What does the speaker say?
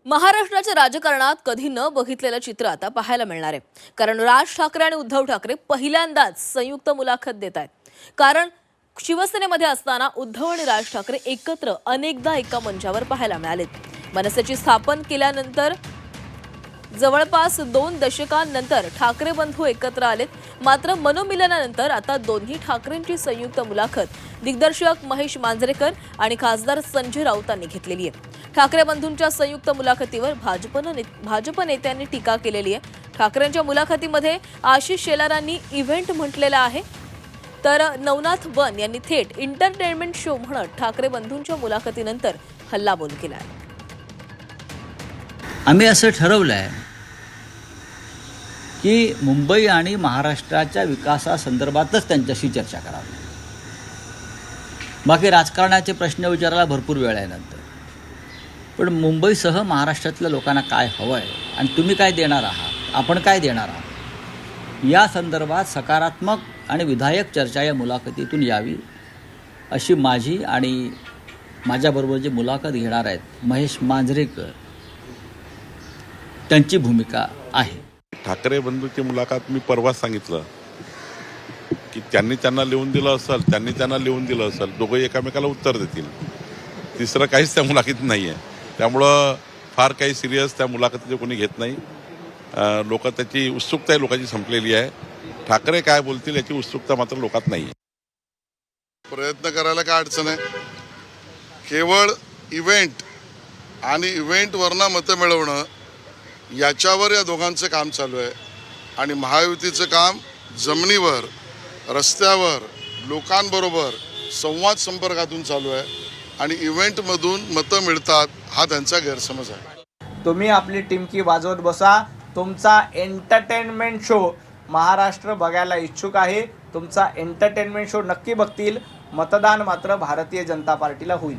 महाराष्ट्राच्या राजकारणात कधी न बघितलेलं चित्र आता पाहायला मिळणार आहे. कारण राज ठाकरे आणि उद्धव ठाकरे पहिल्यांदाच संयुक्त मुलाखत देत आहेत. कारण शिवसेनेमध्ये असताना उद्धव आणि राज ठाकरे एकत्र अनेकदा एका मंचावर पाहायला मिळालेत. मनसेची स्थापन केल्यानंतर जवळपास 2 दशकांनंतर ठाकरे बंधू एकत्र आलेत. मात्र मनोमिलनानंतर आता दोन्ही ठाकरेंची संयुक्त मुलाखत दिग्दर्शक महेश मांजरेकर आणि खासदार संजय राऊतांनी घेतलेली आहे. ठाकरे बंधूंच्या संयुक्त मुलाखतीवर भाजप नेत्यांनी टीका केलेली आहे. ठाकरेंच्या मुलाखतीमध्ये आशिष शेलारांनी इव्हेंट म्हटलेला आहे, तर नवनाथ वन यांनी थेट एंटरटेनमेंट शो म्हणत ठाकरे बंधूंच्या मुलाखतीनंतर हल्लाबोल केला आहे. आम्ही असं ठरवलं आहे की मुंबई आणि महाराष्ट्राच्या विकासासंदर्भातच त्यांच्याशी चर्चा करावी. बाकी राजकारणाचे प्रश्न विचारायला भरपूर वेळ आहे नंतर, पण मुंबईसह महाराष्ट्रातल्या लोकांना काय हवं आहे आणि तुम्ही काय देणार आहात, आपण काय देणार आहात, या संदर्भात सकारात्मक आणि विधायक चर्चा या मुलाखतीतून यावी अशी माझी आणि माझ्याबरोबर जे मुलाखत घेणार आहेत महेश मांजरेकर त्यांची भूमिका आहे. ठाकरे बंधूची मुलाखत मी परवाच सांगितलं की त्यांनी त्यांना लिहून दिलं असेल, त्यांनी त्यांना लिहून दिलं असेल, दोघं एकामेकाला उत्तर देतील. तिसरं काहीच त्या मुलाखतीत नाही आहे. त्यामुळं फार काही सिरियस त्या मुलाखतीचं कोणी घेत नाही. लोक त्याची उत्सुकता लोकांची संपलेली आहे. ठाकरे काय बोलतील याची उत्सुकता मात्र लोकात नाही आहे. प्रयत्न करायला काय अडचण आहे? केवळ इव्हेंट आणि इव्हेंटवरनं मतं मिळवणं याच्यावर या दोघांचं काम चालू आहे. आणि महायुतीचं काम जमिनीवर, रस्त्यावर, लोकांबरोबर संवाद संपर्कातून चालू आहे. आणि इव्हेंटमधून मतं मिळतात हा त्यांचा गैरसमज आहे. तुम्ही आपली टिमकी वाजवत बसा. तुमचा एंटरटेनमेंट शो महाराष्ट्र बघायला इच्छुक आहे. तुमचा एंटरटेनमेंट शो नक्की बघतील. मतदान मात्र भारतीय जनता पार्टीला होईल.